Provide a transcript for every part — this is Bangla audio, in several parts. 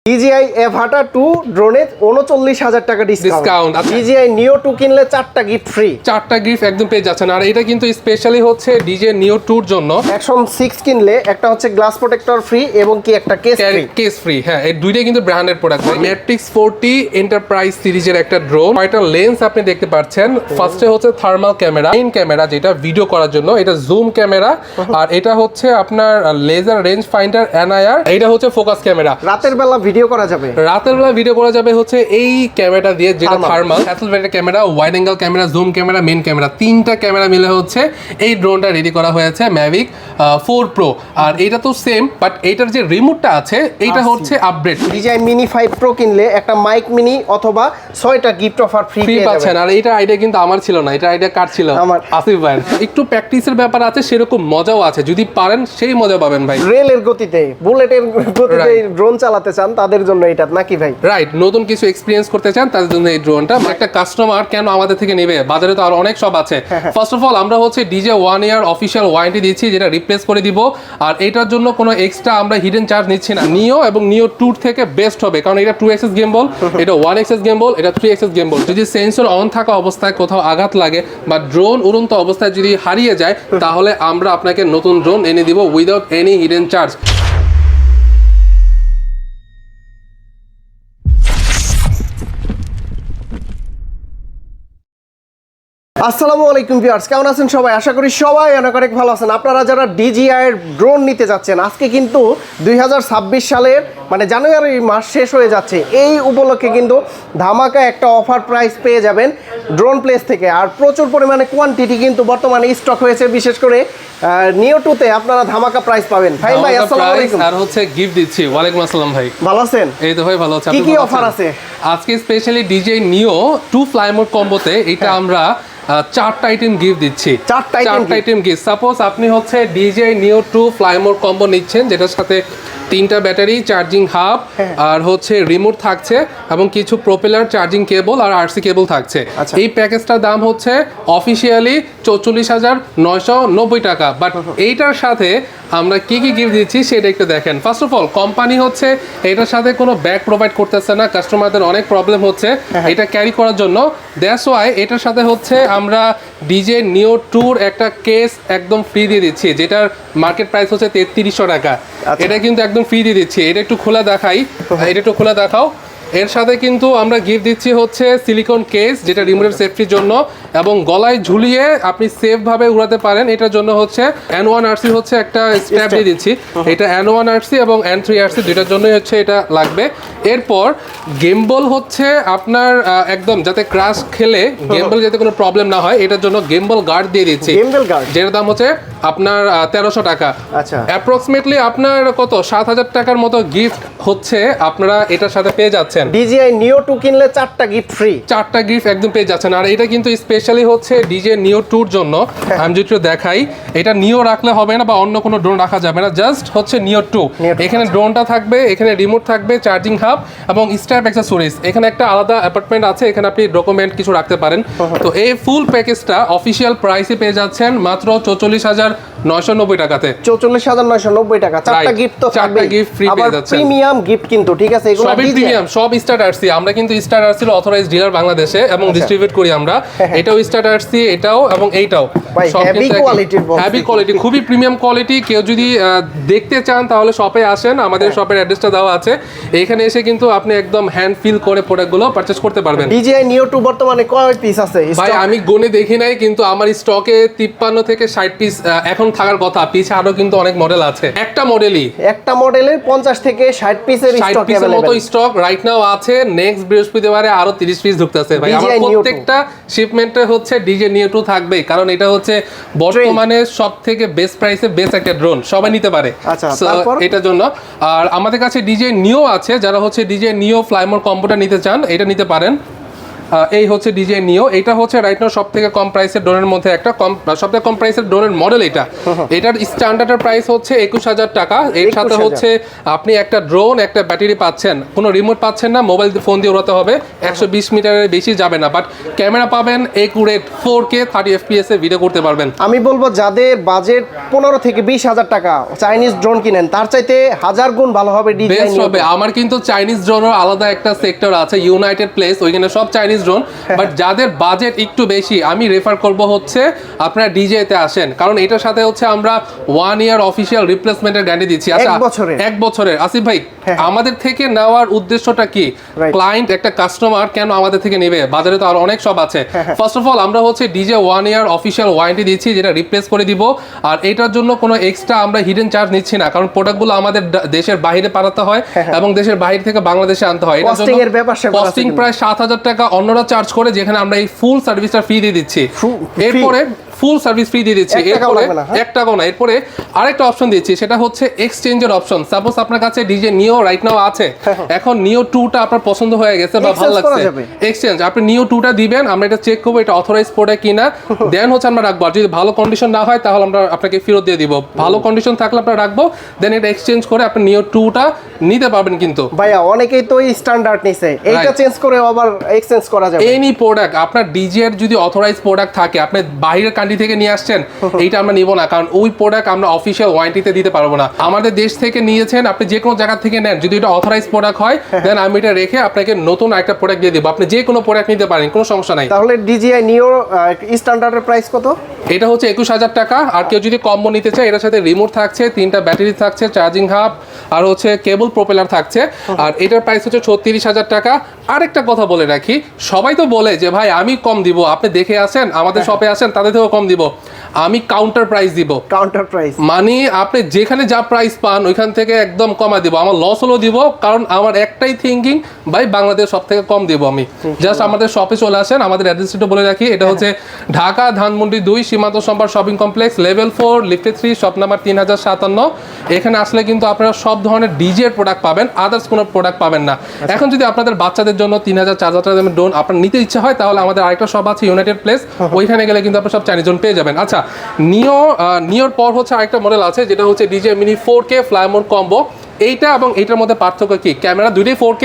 DJI Avata 2 ড্রোনে 39,000 টাকা ডিসকাউন্ট। DJI Neo 2 কিনলে 4টা গিফট ফ্রি। 4টা গিফট একদম পেয়ে যাচ্ছেন। আর এটা কিন্তু স্পেশালি হচ্ছে DJI Neo 2 এর জন্য। Action 6 কিনলে একটা হচ্ছে গ্লাস প্রোটেক্টর ফ্রি এবং কি একটা কেস ফ্রি। হ্যাঁ, এই দুইটাই কিন্তু ব্র্যান্ডেড প্রোডাক্ট। Matrix 40 এন্টারপ্রাইজ সিরিজের একটা ড্রোন। কয়টা লেন্স আপনি দেখতে পাচ্ছেন। ফার্স্টে হচ্ছে থার্মাল ক্যামেরা, মেইন ক্যামেরা যেটা ভিডিও করার জন্য, এটা জুম ক্যামেরা। আর এটা হচ্ছে আপনার লেজার রেঞ্জ ফাইন্ডার NIR, এটা হচ্ছে ফোকাস ক্যামেরা। রাতের বেলা ভিডিও করা যাবে হচ্ছে এই ক্যামেরাটা দিয়ে, যেটা thermal Hasselblad camera, wide angle camera, zoom camera, main camera, তিনটা ক্যামেরা মিলে হচ্ছে এই ড্রোনটা রেডি করা হয়েছে Mavic 4 Pro। আর এটা তো সেম, বাট এইটার যে রিমোটটা আছে এইটা হচ্ছে আপগ্রেড। DJI Mini 5 Pro কিনলে একটা মাইক মিনি অথবা 6টা গিফট অফার ফ্রি পাচ্ছেন। আর এইটা আইডিয়া কিন্তু আমার ছিল না, এটা আইডিয়া কার ছিল? আসিফ ভাই। একটু প্র্যাকটিসের ব্যাপার আছে, সেরকম মজাও আছে, যদি পারেন সেই মজা পাবেন ভাই। রেলের গতিতে, বুলেটের গতিতে ড্রোন চালাতে চান তাদের জন্য এটা নাকি ভাই? রাইট, নতুন কিছু এক্সপেরিয়েন্স করতে চান তাদের জন্য এই ড্রোনটা। একটা কাস্টমার কেন আমাদের থেকে নেবে? বাজারে তো আর অনেক সব আছে। ফার্স্ট অফ অল আমরা হচ্ছে DJI 1 ইয়ার অফিশিয়াল ওয়ারেন্টি দিচ্ছি, যেটা রিপ্লেস করে দিব। আর এটার জন্য কোনো এক্সট্রা আমরা হিডেন চার্জ নিচ্ছি না। নিও এবং নিও 2 থেকে বেস্ট হবে, কারণ এটা 2 এক্সেস গেমবল, এটা 1 এক্সেস গেমবল, এটা 3 এক্সেস গেমবল। যদি সেন্সর অন থাকা অবস্থায় কোথাও আঘাত লাগে বা ড্রোন উড়ন্ত অবস্থায় যদি হারিয়ে যায়, তাহলে আমরা আপনাকে নতুন ড্রোন এনে দিব উইদাউট এনি হিডেন চার্জ। আসসালামু আলাইকুম ভিউয়ার্স, কেমন আছেন সবাই? আশা করি সবাই অনেক ভালো আছেন। আপনারা যারা DJI এর ড্রোন নিতে যাচ্ছেন, আজকে কিন্তু 2026 সালের মানে জানুয়ারি মাস শেষ হয়ে যাচ্ছে, এই উপলক্ষে কিন্তু ধামাকা একটা অফার প্রাইস পেয়ে যাবেন ড্রোন প্লেস থেকে। আর প্রচুর পরিমাণে কোয়ান্টিটি কিন্তু বর্তমানে স্টক হয়েছে, বিশেষ করে নিও 2 তে আপনারা ধামাকা প্রাইস পাবেন। ভাই আসসালামু আলাইকুম। আর হচ্ছে গিফট দিচ্ছি। ওয়ালাইকুম আসসালাম ভাই, ভালো আছেন? এই তো ভাই ভালো আছি। কি অফার আছে আজকে? Specially DJI Neo 2 fly mode কম্বোতে এটা আমরা 4টা আইটেম গিফট দিচ্ছি। 4টা আইটেম গিফট। সাপোজ আপনি হচ্ছে DJI Neo 2 fly mode combo নিচ্ছেন, যেটার সাথে 3টা ব্যাটারি, চার্জিং হাব, আর হচ্ছে রিমোট থাকছে এবং কিছু প্রোপেলার, চার্জিং কেবল আর RC কেবল থাকছে। এই প্যাকেজটার দাম হচ্ছে অফিসিয়ালি 44,990 টাকা। বাট এইটার সাথে আমরা কি গিফট দিচ্ছি সেটা একটু দেখেন। ফার্স্ট অফ অল, কোম্পানি হচ্ছে এটার সাথে কোনো ব্যাগ প্রোভাইড করতেছে না, কাস্টমারদের অনেক প্রবলেম হচ্ছে এটা ক্যারি করার জন্য। দ্যাটস ওয়াই এটার সাথে হচ্ছে আমরা DJI Neo 2 একটা কেস একদম ফ্রি দিয়ে দিচ্ছি, যেটার মার্কেট প্রাইস হচ্ছে 3300 টাকা। এটা কিন্তু একদম ফ্রি দিয়ে দিচ্ছি। এটা একটু খোলা দেখাই, এটা একটু খোলা দেখাও। এর সাথে কিন্তু আমরা গিফট দিচ্ছি হচ্ছে সিলিকন কেস, যেটা রিমোটের সেফটির জন্য এবং গলায় ঝুলিয়ে আপনি সেফ ভাবে উড়াতে পারেন। এটার জন্য হচ্ছে N1 RC হচ্ছে একটা স্ট্র্যাপ দিয়ে দিচ্ছি। এটা N1 RC এবং N3 RC দুইটার জন্যই হচ্ছে এটা লাগবে। এরপর গেমবল হচ্ছে আপনার একদম যাতে ক্রাশ খেলে গেমবল যাতে কোনো প্রবলেম না হয়, এটার জন্য গেমবল গার্ড দিয়ে দিচ্ছি, যেটার দাম হচ্ছে আপনার 1300 টাকা। আচ্ছা, অ্যাপ্রক্সিমেটলি আপনার কত 7000 টাকার মতো গিফট হচ্ছে আপনারা এটার সাথে পেয়ে যাচ্ছেন। DJI Neo 2 কিনলে 4টা গিফট ফ্রি। 4টা গিফট একদম পেয়ে যাচ্ছেন। আর এটা কিন্তু স্পেশালি হচ্ছে DJI Neo 2 এর জন্য। আমি যদি দেখাই, এটা নিও রাখলে হবে না বা অন্য কোনো ড্রোন রাখা যাবে না, জাস্ট হচ্ছে Neo 2। এখানে ড্রোনটা থাকবে, এখানে রিমোট থাকবে, চার্জিং হাব এবং স্ট্র্যাপ অ্যাক্সেসরিজ। এখানে একটা আলাদা অ্যাপার্টমেন্ট আছে, এখানে আপনি ডকুমেন্ট কিছু রাখতে পারেন। তো এই ফুল প্যাকেজটা অফিশিয়াল প্রাইসে পেয়ে যাচ্ছেন মাত্র 44,990 টাকাতে। 44,990 টাকা। 4টা গিফট তো থাকবে, 4টা গিফট ফ্রি পেয়ে যাচ্ছেন। প্রিমিয়াম গিফট কিন্তু, ঠিক আছে? এগুলো সবই প্রিমিয়াম, সব স্টার RC। আমরা কিন্তু স্টার RC এর অথরাইজড ডিলার বাংলাদেশে এবং ডিস্ট্রিবিউট করি আমরা। এটাও স্টার RC, এটাও এবং এইটাও সব হেভি কোয়ালিটি, খুবই প্রিমিয়াম কোয়ালিটি। কেউ যদি দেখতে চান তাহলে শপে আসেন, আমাদের শপের অ্যাড্রেসটা দেওয়া আছে। এখানে এসে কিন্তু আপনি একদম হ্যান্ড ফিল করে প্রোডাক্টগুলো পারচেজ করতে পারবেন। DJI Neo 2 বর্তমানে কয় পিস আছে? ভাই আমি গুনে দেখি নাই, কিন্তু আমার স্টকে 53 থেকে 60 পিস এখন থাকার কথা। পিছে আরো কিন্তু অনেক মডেল আছে। একটা মডেলের 50 থেকে 60 পিসের স্টক মতো স্টক রাইট নাও আছে। নেক্সট বৃহস্পতিবারে আরো 30 পিস ঢুকতেছে ভাই। আমার প্রত্যেকটা শিপমেন্টে হচ্ছে DJI Neo 2 থাকবে, কারণ এটা হচ্ছে বর্তমানে সবথেকে বেস্ট প্রাইসে বেস্ট একটা ড্রোন, সবাই নিতে পারে। আচ্ছা, এটার জন্য। আর আমাদের কাছে DJI Neo আছে, যারা হচ্ছে DJI Neo ফ্লাই মোড কম্বোটা নিতে চান এটা নিতে পারেন। এই হচ্ছে ডিজে নিও, এটা হচ্ছে রাইট নাও সবথেকে কম প্রাইসের ড্রোনের মধ্যে একটা সবথেকে কম প্রাইসের ড্রোনের মডেল এটা। এটার স্ট্যান্ডার্ডের প্রাইস হচ্ছে 21,000 টাকা। এর সাথে 21,000 হচ্ছে আপনি একটা ড্রোন, একটা ব্যাটারি পাচ্ছেন, কোনো রিমোট পাচ্ছেন না, মোবাইল ফোন দিয়ে উড়াতে হবে, 120 মিটারের বেশি যাবে না, বাট ক্যামেরা পাবেন একুরেট 4K 30 FPS এ ভিডিও করতে পারবেন। আমি বলবো যাদের বাজেট 15 থেকে 20,000 টাকা চাইনিজ ড্রোন কিনেন, তার চাইতে 1000 গুণ ভালো হবে ডিজাইন। বেস্ট হবে। আমার কিন্তু চাইনিজ ড্রোনের আলাদা একটা সেক্টর আছে, ইউনাইটেড প্লেস, ওইখানে সব চাইনিজ ড্রোন। বাট যাদের বাজেট একটু বেশি, আমি রেফার করব হচ্ছে আপনারা ডিজেতে আসেন, কারণ এটার সাথে হচ্ছে আমরা 1 ইয়ার অফিসিয়াল রিপ্লেসমেন্টের গ্যারান্টি দিচ্ছি। আচ্ছা, 1 বছরের। আসিফ ভাই, আমাদের থেকে নেওয়ার উদ্দেশ্যটা কি? ক্লায়েন্ট, একটা কাস্টমার কেন আমাদের থেকে নেবে? বাজারে তো আরো অনেক সব আছে। ফার্স্ট অফ অল আমরা হচ্ছে ডিজে 1 ইয়ার অফিসিয়াল ওয়ারেন্টি দিচ্ছি, যেটা রিপ্লেস করে দিব। আর এটার জন্য কোনো এক্সট্রা আমরা হিডেন চার্জ নিচ্ছি না, কারণ প্রোডাক্টগুলো আমাদের দেশের বাইরে পাঠাতে হয় এবং দেশের বাইরে থেকে বাংলাদেশে আনতে হয়। এটার জন্য কস্টিং প্রায় 7,000 টাকা অন্যরা চার্জ করে, যেখানে আমরা এই ফুল সার্ভিসটা ফ্রি দিয়ে দিচ্ছি। এরপরে ফুল সার্ভিস ফ্রি দিয়ে দিচ্ছি। এরপরে 1 টাকাও না। এরপরে আরেকটা অপশন দিচ্ছি, সেটা হচ্ছে এক্সচেঞ্জের অপশন। সাপোজ আপনার কাছে ডিজে নিও রাইট নাও আছে, এখন নিও 2টা আপনার পছন্দ হয়ে গেছে বা ভালো লাগছে, এক্সচেঞ্জ আপনি নিও 2টা দিবেন, আমরা এটা চেক করবো এটা অথরাইজ প্রোডাক্ট কিনা, দেন হচ্ছে আমরা রাখবো। আর যদি ভালো কন্ডিশন না হয় তাহলে আমরা আপনাকে ফেরত দিয়ে দিব। ভালো কন্ডিশন থাকলে আমরা রাখবো, দেন এটা এক্সচেঞ্জ করে আপনি নিও 2টা নিতে পারবেন। কিন্তু ভাইয়া অনেকেই তো এই স্ট্যান্ডার্ড নিছে, এইটা চেঞ্জ করে আবার এক্সচেঞ্জ করা যাবে। এনি প্রোডাক্ট আপনার ডিজে এর যদি অথরাইজ প্রোডাক্ট থাকে, আপনি বাইরের কান্ট্রি থেকে নিয়ে আসছেন, এইটা আমরা নিব না, কারণ ওই প্রোডাক্ট আমরা অফিসিয়াল ওয়ারেন্টিতে দিতে পারবো না। আমাদের দেশ থেকে নিয়েছেন, আপনি যে কোনো জায়গা থেকে নেন, যদি এটা অথরাইজ প্রোডাক্ট হয়, দেন আমি এটা রেখে আপনাকে নতুন একটা প্রোডাক্ট দিয়ে দিব। আপনি যে কোনো প্রোডাক্ট নিতে পারেন, কোনো সমস্যা নাই। তাহলে ডিজিআই নিও স্ট্যান্ডার্ডের প্রাইস কত? এটা হচ্ছে 21,000 টাকা। আর কেউ যদি কম্বো নিতে চায়, এটার সাথে রিমোট থাকছে, 3টা ব্যাটারি থাকছে, চার্জিং হাব, আর হচ্ছে কেবল প্রোপেলার থাকছে। আর এটার প্রাইস হচ্ছে 36,000 টাকা। আরেকটা কথা বলে রাখি, সবাই তো বলে যে ভাই আমি কম দিব, আপনি দেখে আসেন, আমাদের শপে আসেন, তাদের থেকেও কম দিব। আমি কাউন্টার প্রাইস দিব। কাউন্টার প্রাইস মানে আপনি যেখানে যা প্রাইস পান ওইখান থেকে একদম কমা দিব। আমার লস হলেও দিব, কারণ আমার একটাই থিঙ্কিং, ভাই বাংলাদেশ সব থেকে কম দিব আমি। জাস্ট আমাদের শপে চলে আসেন। আমাদের অ্যাড্রেসটা বলে রাখি, এটা হচ্ছে ঢাকা ধানমন্ডি 2 সীমান্ত সম্ভার শপিং কমপ্লেক্স, লেভেল 4, লিফটে 3, শপ নাম্বার 3057। এখানে আসলে কিন্তু আপনারা সব ধরনের ডিজে এর প্রোডাক্ট পাবেন, আদার্স কোনো প্রোডাক্ট পাবেন না। এখন যদি আপনাদের বাচ্চাদের জন্য 3,000 4,000 টাকা দামের ড্রোন আপনার নিতে ইচ্ছা হয়, তাহলে আমাদের আরেকটা শপ আছে ইউনাইটেড প্লেস, ওইখানে গেলে কিন্তু আপনার সব চাইনিজ ড্রোন পেয়ে যাবেন। আচ্ছা, নিওর পর হচ্ছে আরেকটা মডেল আছে, যেটা হচ্ছে DJI mini 4K Fly More combo. এইটা এবং এইটার মধ্যে পার্থক্য কি? ক্যামেরা দুইটাই 4K,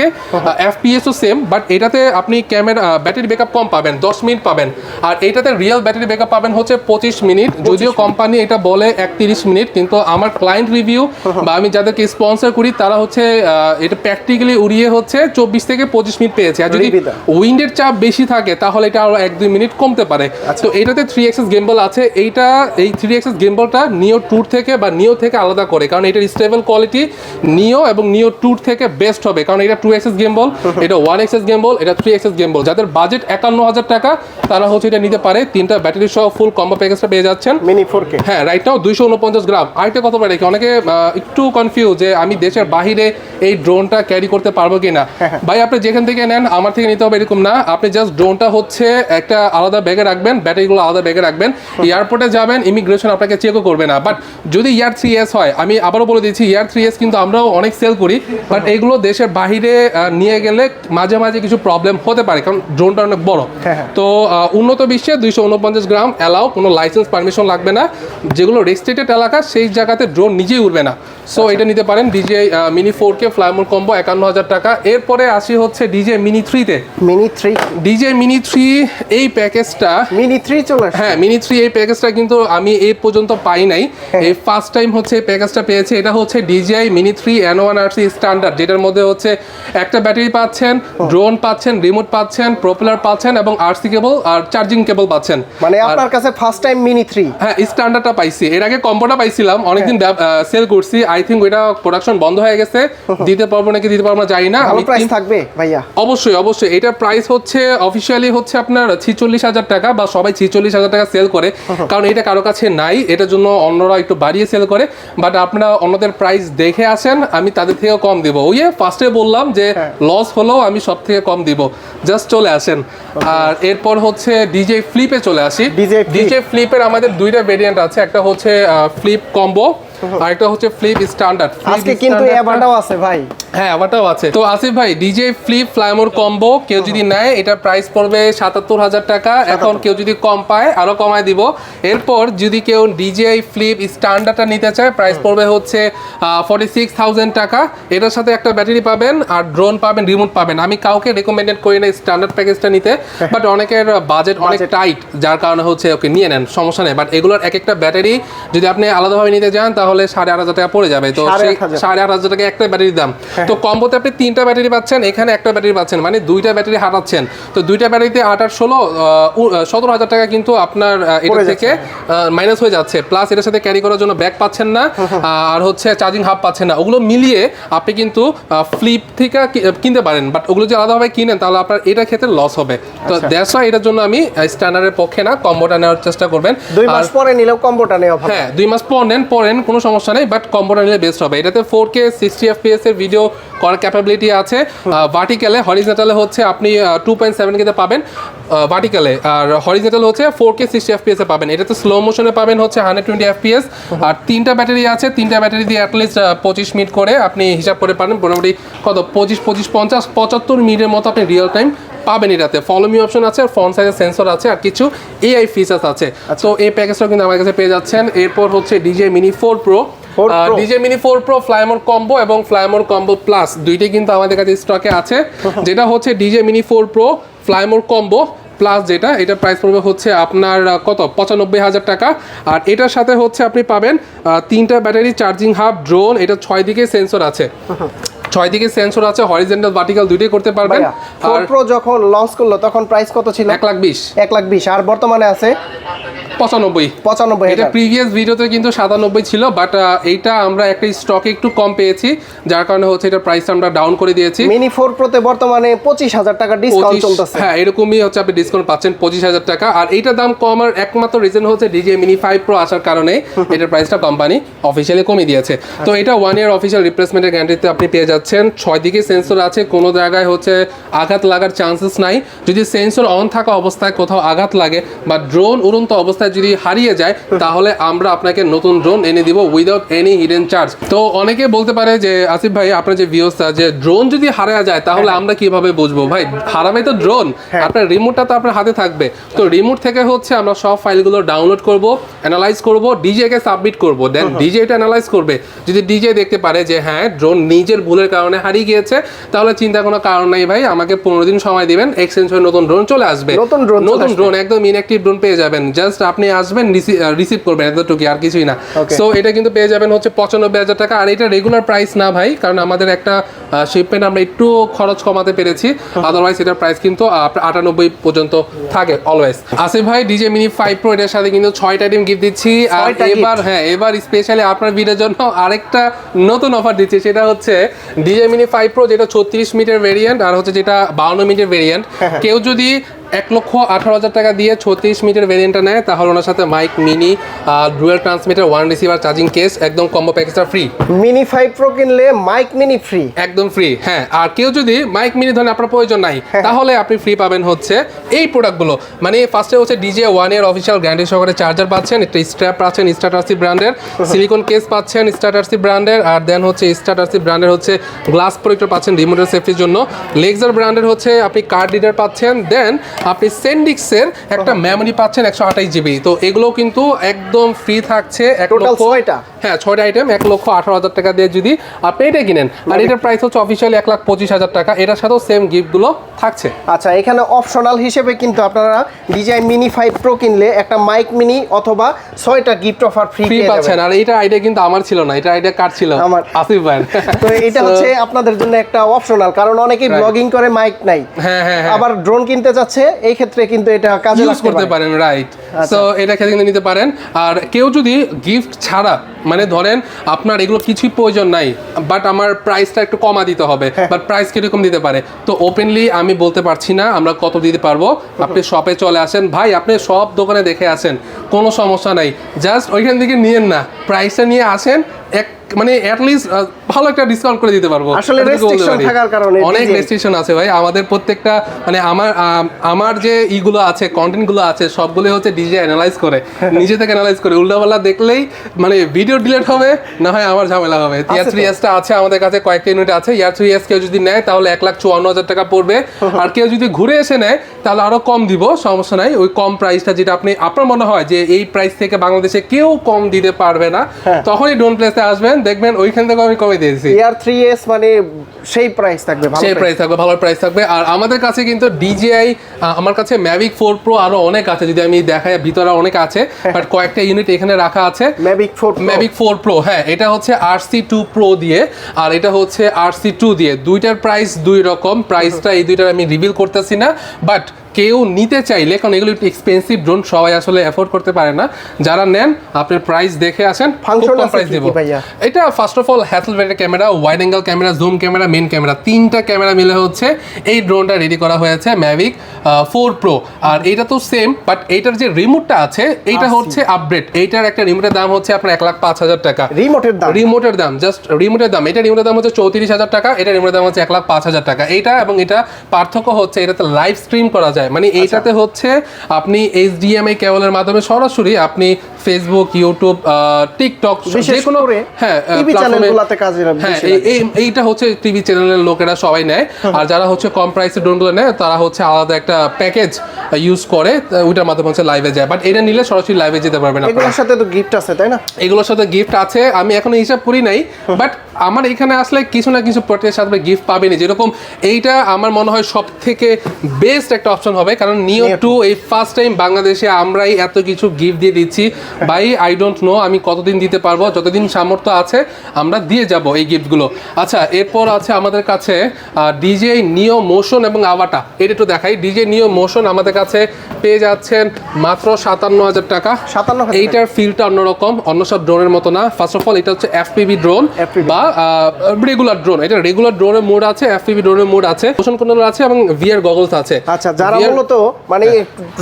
এফপিএসও সেম, বাট এটাতে আপনি ক্যামেরা ব্যাটারি ব্যাকআপ কম পাবেন, 10 মিনিট পাবেন। আর এইটাতে রিয়েল ব্যাটারি ব্যাকআপ পাবেন হচ্ছে 25 মিনিট। যদিও কোম্পানি এটা বলে 31 মিনিট, কিন্তু আমার ক্লায়েন্ট রিভিউ বা আমি যাদেরকে স্পন্সর করি, তারা হচ্ছে এটা প্র্যাকটিক্যালি উড়িয়ে হচ্ছে 24 থেকে 25 মিনিট পেয়েছে। আর যদি উইন্ডের চাপ বেশি থাকে, তাহলে এটা আরো 1-2 মিনিট কমতে পারে। তো এটাতে 3 অ্যাক্সেস গিম্বল আছে। এইটা এই 3 অ্যাক্সেস গিম্বলটা নিও 2 থেকে বা নিও থেকে আলাদা করে, কারণ এটার স্টেবল কোয়ালিটি নিও এবং নিও 2 থেকে বেস্ট হবে, কারণ এটা 2 অ্যাক্সেস গিম্বল, এটা 1 অ্যাক্সেস গিম্বল, এটা 3 অ্যাক্সেস গিম্বল। যাদের বাজেট 51,000 টাকা, তারা হচ্ছে এটা নিতে পারে। 3টা ব্যাটারি সহ ফুল কম্বো প্যাকেজটা পেয়ে যাচ্ছেন মিনি 4K। হ্যাঁ, রাইট নাও 249 গ্রাম। আরেকটা কথা বলে রাখি, অনেকে একটু কনফিউজ যে আমি দেশের বাহিরে এই ড্রোনটা ক্যারি করতে পারবো কিনা। ভাই আপনি যেখান থেকে নেন, আমার থেকে নিতে হবে এরকম না। আপনি জাস্ট ড্রোনটা হচ্ছে একটা আলাদা ব্যাগে রাখবেন, ব্যাটারিগুলো আলাদা ব্যাগে রাখবেন। এয়ারপোর্টে যাবেন, ইমিগ্রেশন আপনাকে চেকও করবে না। বাট যদি ইয়ার 3S হয়, আমি আবারও বলে দিচ্ছি, ইয়ার 3S কিন্তু আমরাও অনেক সেল করি, বাট এগুলো দেশের বাহিরে নিয়ে গেলে মাঝে মাঝে কিছু প্রবলেম হতে পারে, কারণ ড্রোনটা অনেক বড়। তো উন্নত বিশ্বে 249 গ্রাম অ্যালাউ, কোনো লাইসেন্স পারমিশন লাগবে না। যেগুলো রেস্ট্রিক্টেড এলাকা, সেই জায়গাতে ড্রোন নিজেই উড়বে না। সো এটা নিতে পারেন DJ mini 4K Fly More combo 51,000 টাকা। এরপরে আসি হচ্ছে ডিজে মিনি 3-তে। মিনি 3, ডিজে মিনি 3 এই প্যাকেজটা, মিনি 3 চলে আসছে। হ্যাঁ, মিনি 3 এই প্যাকেজটা কিন্তু আমি এই পর্যন্ত পাই নাই, এই ফার্স্ট টাইম হচ্ছে এই প্যাকেজটা পেয়েছে। এটা হচ্ছে ডিজিআই মিনি 3 N1RC স্ট্যান্ডার্ড, যেটার মধ্যে হচ্ছে একটা ব্যাটারি পাচ্ছেন, ড্রোন পাচ্ছেন, রিমোট পাচ্ছেন, প্রপেলার পাচ্ছেন এবং আরসি কেবল আর চার্জিং কেবল পাচ্ছেন। মানে আপনার কাছে ফার্স্ট টাইম মিনি 3? হ্যাঁ, স্ট্যান্ডার্ডটা পাইছি। এর আগে কম্বোটা পাইছিলাম, অনেকদিন সেল করছি। আই থিঙ্ক ওইটা প্রোডাকশন বন্ধ হয়ে গেছে, দিতে পারবো নাকি দিতে পারবো না জানি না। ভালো প্রাইস থাকবে ভাইয়া? অবশ্যই অবশ্যই। এটার প্রাইস হচ্ছে অফিসিয়ালি হচ্ছে আপনার 46,000 টাকা, বা সবাই 46,000 টাকা সেল করে, কারণ এটা কারো কাছে নাই, এটার জন্য অন্যরা একটু বাড়িয়ে সেল করে। বাট আপনারা অন্যদের প্রাইস দেখে আসেন, আমি তাদের থেকেও কম দিব। ওই ফার্স্টে বললাম যে লস হলেও আমি সব থেকে কম দিব, জাস্ট চলে আসেন। আর এরপর হচ্ছে ডিজে ফ্লিপে চলে আসি। ডিজে ফ্লিপের আমাদের দুইটা ভেরিয়েন্ট আছে, একটা হচ্ছে ফ্লিপ কম্বো, আর একটা হচ্ছে ফ্লিপ স্ট্যান্ডার্ড। আজকে কিন্তু এবারটাও আছে ভাই। হ্যাঁ আবারটাও আছে। তো আসিফ ভাই ডিজে ফ্লিপ ফ্লাইমোর কম্বো কেউ যদি নেয় এটা প্রাইস পড়বে ৭৭,০০০ টাকা। এখন কেউ যদি কম পায় আরো কমায় দিব। এরপর যদি কেউ ডিজে ফ্লিপ স্ট্যান্ডার্ডটা নিতে চায় প্রাইস পড়বে হচ্ছে 46,000 টাকা। এটার সাথে একটা ব্যাটারি পাবেন আর ড্রোন পাবেন, রিমোট পাবেন। আমি কাউকে রেকমেন্ডেড করি না স্ট্যান্ডার্ড প্যাকেজটা নিতে, বাট অনেকের বাজেট অনেক টাইট, যার কারণে হচ্ছে ওকে নিয়ে নেন, সমস্যা নেই। বাট এগুলোর এক একটা ব্যাটারি যদি আপনি আলাদাভাবে নিতে যান তাহলে 8,500 টাকা পড়ে যাবে। তো 8,500 টাকা একটা ব্যাটারির দাম। তো কম্বোতে আপনি 3টা ব্যাটারি পাচ্ছেন, এখানে একটা ব্যাটারি পাচ্ছেন, মানে 2টা ব্যাটারি হারাচ্ছেন। তো 2টা ব্যাটারিতে 8 আর 16 17,000 টাকা কিন্তু আপনার এটা থেকে মাইনাস হয়ে যাচ্ছে। প্লাস এটার সাথে ক্যারি করার জন্য ব্যাগ পাচ্ছেন না, আর হচ্ছে চার্জিং হাব পাচ্ছেন না। ওগুলো মিলিয়ে আপনি কিন্তু ফ্লিপ থেকে কিনতে পারেন, বাট ওগুলো যদি আলাদাভাবে কিনেন তাহলে আপনার এটা ক্ষেত্রে লস হবে। তো দ্যাটস ওয়াই এটার জন্য আমি স্ট্যান্ডার্ডের পক্ষে না, কম্বোটা নেওয়ার চেষ্টা করবেন। 2 মাস পরে নিলেও কম্বোটা নেওয়া ভালো। হ্যাঁ 2 মাস পরেন কোনো সমস্যা নেই, বাট কম্বোটা নিলে বেস্ট হবে। এটাতে 4K 60 FPS এর ভিডিও করার ক্যাপাবিলিটি আছে। ভার্টিক্যালে, হরিজন্টালে হচ্ছে আপনি 2.7K তে পাবেন ভার্টিক্যালে, আর হরিজন্টাল হচ্ছে 4K 60 FPS এ পাবেন। এটাতে স্লো মোশনে পাবেন হচ্ছে 120 FPS। আর 3টা ব্যাটারি আছে, 3টা ব্যাটারি দিয়ে অ্যাটলিস্ট 25 মিনিট করে আপনি হিসাব করে পারেন মোটামুটি কত 25, 50, 75 মিনিটের মতো আপনি রিয়েল টাইম পাবেন। এটাতে ফলো মি অপশন আছে, আর ফ্রন্ট সাইডের সেন্সর আছে, আর কিছু AI ফিচার্স আছে। তো এই প্যাকেজটাও কিন্তু আমার কাছে পেয়ে যাচ্ছেন। এরপর হচ্ছে DJI mini 4 Pro, DJ mini 4 Pro Fly More combo এবং ফ্লাইমোর কম্বো প্লাস দুইটাই কিন্তু আমাদের কাছে স্টকে আছে। যেটা হচ্ছে DJI mini 4 Pro Fly More combo plus, যেটা এটা প্রাইস পড়বে হচ্ছে আপনার কত 95,000 টাকা। আর এটার সাথে হচ্ছে আপনি পাবেন 3টা ব্যাটারি, চার্জিং হাব, ড্রোন, এটা 6 দিকে সেন্সর আছে। 6 দিকে সেন্সর আছে, হরিজন্টাল ভার্টিক্যাল দুইটাই করতে পারবেন। আর 4 Pro যখন লঞ্চ করলো তখন প্রাইস কত ছিল? 1,20,000 আর বর্তমানে আছে 95। এটা প্রিভিয়াস ভিডিওতে কিন্তু 97 ছিল, বাট এইটা আমরা একটা স্টকে একটু কম পেয়েছি, যার কারণে হচ্ছে এটা প্রাইস আমরা ডাউন করে দিয়েছি। মিনি 4 Pro তে বর্তমানে 25,000 টাকা ডিসকাউন্ট চলতেছে। হ্যাঁ এরকমই হচ্ছে, আপনি ডিসকাউন্ট পাচ্ছেন 25,000 টাকা। আর এইটার দাম কমার একমাত্র রিজন হচ্ছে ডিজে মিনি 5 Pro আসার কারণে এটার প্রাইসটা কোম্পানি অফিসিয়ালি কমিয়ে দিয়েছে। তো এটা 1 ইয়ার অফিসিয়াল রিপ্লেসমেন্টের গ্যারান্টিতে আপনি পেয়ে যাচ্ছেন। 6 দিকে সেন্সর আছে, কোনো জায়গায় হচ্ছে আঘাত লাগার চান্সেস নাই। যদি সেন্সর অন থাকা অবস্থায় কোথাও আঘাত লাগে বা ড্রোন উড়ন্ত অবস্থায় যদি হারিয়ে যায় তাহলে আমরা আপনাকে নতুন ড্রোন এনে দিব উইদাউট এনি হিডেন চার্জ। তো অনেকে বলতে পারে যে আসিফ ভাই আপনার যে ভিউসটা, যে ড্রোন যদি হারিয়ে যায় তাহলে আমরা কিভাবে বুঝবো? ভাই হারাবে তো ড্রোন, আপনার রিমোটটা তো আপনার হাতে থাকবে। তো রিমোট থেকে হচ্ছে আমরা সব ফাইলগুলো ডাউনলোড করব, অ্যানালাইজ করব, ডিজে কে সাবমিট করব, দেন ডিজে এটা অ্যানালাইজ করবে। যদি ডিজে দেখতে পারে যে হ্যাঁ ড্রোন নিজের ভুলের কারণে হারিয়ে গিয়েছে, তাহলে চিন্তা কোনো কারণ নাই ভাই, আমাকে 15 দিন সময় দিবেন, এক্সচেঞ্জ হয়ে নতুন ড্রোন চলে আসবে। নতুন ড্রোন একদম ইনঅ্যাক্টিভ ড্রোন পেয়ে যাবেন, জাস্ট আপনি আসবেন রিসিভ করবেন, এতটুকু আর কিছুই না। সো এটা কিন্তু পেয়ে যাবেন হচ্ছে 95,000 টাকা। আর এটা রেগুলার প্রাইস না ভাই, কারণ আমাদের একটা শিপমেন্ট আমরা একটু খরচ কমাতে পেরেছি, আদারওয়াইজ এটার প্রাইস কিন্তু 98 পর্যন্ত থাকে অলওয়েজ। আসিফ ভাই ডিজে মিনি 5 Pro এর সাথে কিন্তু 6টা আইটেম গিফট দিচ্ছি। আর এবার স্পেশালি আপনার ভিডিওর জন্য আরেকটা নতুন অফার দিচ্ছি, সেটা হচ্ছে ডিজে মিনি 5 Pro, যেটা 36 মিনিটের ভেরিয়েন্ট, আর হচ্ছে যেটা 52 মিনিটের ভেরিয়েন্ট। কেউ যদি 1,18,000 টাকা দিয়ে 36 মিনিটের ভেরিয়েন্টটা নেয় তাহলে ওনার সাথে Mic Mini, dual transmitter, 1 receiver, charging case, একদম কম্বো প্যাকেজটা ফ্রি। মিনি 5 Pro কিনলে মাইক মিনি ফ্রি, একদম ফ্রি। হ্যাঁ, আর কেউ যদি মাইক মিনি ধরেন আপনার প্রয়োজন নাই তাহলে আপনি ফ্রি পাবেন হচ্ছে এই প্রোডাক্টগুলো। মানে ফার্স্টে হচ্ছে ডিজে 1 ইয়ার অফিসিয়াল গ্যারান্টি সহকারে চার্জার পাচ্ছেন, একটা স্ট্র্যাপ পাচ্ছেন স্টারটারসি ব্র্যান্ডের, সিলিকন কেস পাচ্ছেন স্টারটারসি ব্র্যান্ডের, আর দেন হচ্ছে স্টারটারসি ব্র্যান্ডের হচ্ছে গ্লাস প্রোটেক্টর পাচ্ছেন রিমোটের সেফটির জন্য, লেক্সার ব্র্যান্ডের হচ্ছে আপনি কার্ড রিডার পাচ্ছেন, দেন আপনি সেন্ডিক্সের একটা মেমোরি পাচ্ছেন 128 GB। তো এগুলো কিন্তু একদম ফ্রি থাকছে। টোটাল 6টা, হ্যাঁ 6টা আইটেম 1,18,000 টাকা দিয়ে যদি আপনি এটা কিনেন। আর এটার প্রাইস হচ্ছে অফিসিয়ালি 1,25,000 টাকা। এটার সাথেও সেম গিফটগুলো থাকছে। আচ্ছা, এখানে অপশনাল হিসেবে কিন্তু আপনারা ডিজাই মিনি 5 Pro কিনলে একটা মাইক মিনি অথবা 6টা গিফট অফার ফ্রি পাচ্ছেন। আর এটা আইডিয়া কিন্তু আমার ছিল না, এটা আইডিয়া কার ছিল? আমার, আসিফ ভাই। তো এটা হচ্ছে আপনাদের জন্য একটা অপশনাল, কারণ অনেকেই ব্লগিং করে মাইক নাই, আবার ড্রোন কিনতে যাচ্ছে, এই ক্ষেত্রে কিন্তু এটা কাজে করতে পারেন, রাইট? সো এটা খেতে কিন্তু নিতে পারেন। আর কেউ যদি গিফট ছাড়া, মানে ধরেন আপনার এগুলো কিছুই প্রয়োজন নাই, বাট আমার প্রাইসটা একটু কমা দিতে হবে, বাট প্রাইস কিরকম দিতে পারে? তো ওপেনলি আমি বলতে পারছি না আমরা কত দিতে পারবো। আপনি শপে চলে আসেন ভাই, আপনি সব দোকানে দেখে আসেন কোনো সমস্যা নাই, জাস্ট ওইখান থেকে নিয়েন না, প্রাইসটা নিয়ে আসেন, এক মানে অ্যাটলিস্ট ভালো একটা ডিসকাউন্ট করে দিতে পারবো। আসলে রেস্ট্রিকশন থাকার কারণে অনেক রেস্ট্রিকশন আছে ভাই আমাদের প্রত্যেকটা, মানে আমার যে ইগুলো আছে, কন্টেন্টগুলো আছে, সবগুলো হচ্ছে ডিজে অ্যানালাইজ করে, নিজে থেকে অ্যানালাইজ করে, উল্টাপাল্টা দেখলেই মানে ভিডিও ডিলিট হবে, না হয় আমার ঝামেলা হবে। ইয়ার 3S আছে আমাদের কাছে, কয়েকটা ইউনিট আছে। ইয়ার 3S কেউ যদি নেয় তাহলে 1,54,000 টাকা পড়বে, আর কেউ যদি ঘুরে এসে নেয় তাহলে আরো কম দিব, সমস্যা নাই। ওই কম প্রাইসটা যেটা আপনার মনে হয় যে এই প্রাইস থেকে বাংলাদেশে কেউ কম দিতে পারবে না, তখনই ড্রোন প্লেসে আসবেন, দেখবেন ওইখান থেকে আমি কমে দিয়েছি। ইয়ার 3S মানে সেই প্রাইস থাকবে, সেই প্রাইস থাকবে, ভালো প্রাইস থাকবে। আর আমাদের কাছে কিন্তু DJI, আমার কাছে Mavic 4 Pro আরো অনেক আছে, যদি আমি দেখাই ভিতরে অনেক আছে, বাট কয়েকটা ইউনিট এখানে রাখা আছে। Mavic 4 Pro, হ্যাঁ, এটা হচ্ছে RC2 Pro দিয়ে, আর এটা হচ্ছে RC2 দিয়ে। দুইটার প্রাইস দুই রকম, প্রাইসটা এই দুইটার আমি রিভিল করতেছি না, বাট কেউ নিতে চাইলে, কারণ এগুলো একটু এক্সপেন্সিভ ড্রোন, সবাই আসলে অ্যাফোর্ড করতে পারে না, যারা নেন আপনার প্রাইস দেখে আসেন, ফাংশন প্রাইস দেব। এটা first of all Hasselblad camera, wide angle camera, zoom camera, main camera, তিনটা ক্যামেরা মিলে হচ্ছে এই ড্রোনটা রেডি করা হয়েছে Mavic 4 Pro। আর এটা তো সেম, বাট এইটার যে রিমোটটা আছে এইটা হচ্ছে আপডেট। এইটার একটা রিমোটের দাম হচ্ছে আপনার 1,05,000 টাকা। রিমোটের দাম জাস্ট রিমোটের দাম, এটা রিমোটের দাম হচ্ছে 34,000 টাকা, এটা রিমোটের দাম হচ্ছে 1,05,000 টাকা। এইটা এবং এটা পার্থক্য হচ্ছে এটাতে লাইভ স্ট্রিম করা যায়, মানে এইটাতে হচ্ছে আপনি HDMI কেবলের মাধ্যমে সরাসরি আপনি ফেসবুক, ইউটিউব, টিকটক, যে কোনো, হ্যাঁ, এইটা হচ্ছে টিভি চ্যানেলের লোকেরা সবাই নেয়। আর যারা হচ্ছে কম প্রাইসের ড্রোনগুলো নেয় তারা হচ্ছে আলাদা একটা প্যাকেজ ইউজ করে, ওইটার মাধ্যমে হচ্ছে লাইভে যায়। বাট এটা নিলে সরাসরি লাইভে যেতে পারবেন। এগুলোর সাথে তো গিফট আছে, তাই না? এগুলোর সাথে গিফট আছে, আমি এখনো হিসাব করি নাই, বাট আমার এখানে আসলে কিছু না কিছু প্রত্যেকের সাথে গিফট পাবেনি। যেরকম এইটা আমার মনে হয় সব থেকে বেস্ট একটা অপশন হবে, কারণ নিও 2 এই ফার্স্ট টাইম বাংলাদেশে আমরাই এত কিছু গিফট দিয়ে দিচ্ছি ভাই। আই ডোন্ট নো আমি কতদিন দিতে পারবো, যতদিন সামর্থ্য আছে আমরা দিয়ে যাব এই গিফটগুলো। আচ্ছা, এরপর আছে আমাদের কাছে DJI Neo Motion এবং আভাটা। এটা একটু দেখাই। DJI Neo Motion আমাদের কাছে পেয়ে যাচ্ছেন মাত্র 57,000 টাকা। এইটার ফিলটা অন্যরকম, অন্য সব ড্রোনের মতো না। ফার্স্ট অফ অল এটা হচ্ছে FPV ড্রোন বা রেগুলার ড্রোন। এটা রেগুলার ড্রোনের মোড আছে, FPV ড্রোনের মোড আছে, মোশন কন্ট্রোলার আছে এবং VR গগলস আছে। আচ্ছা, যারা মূলত মানে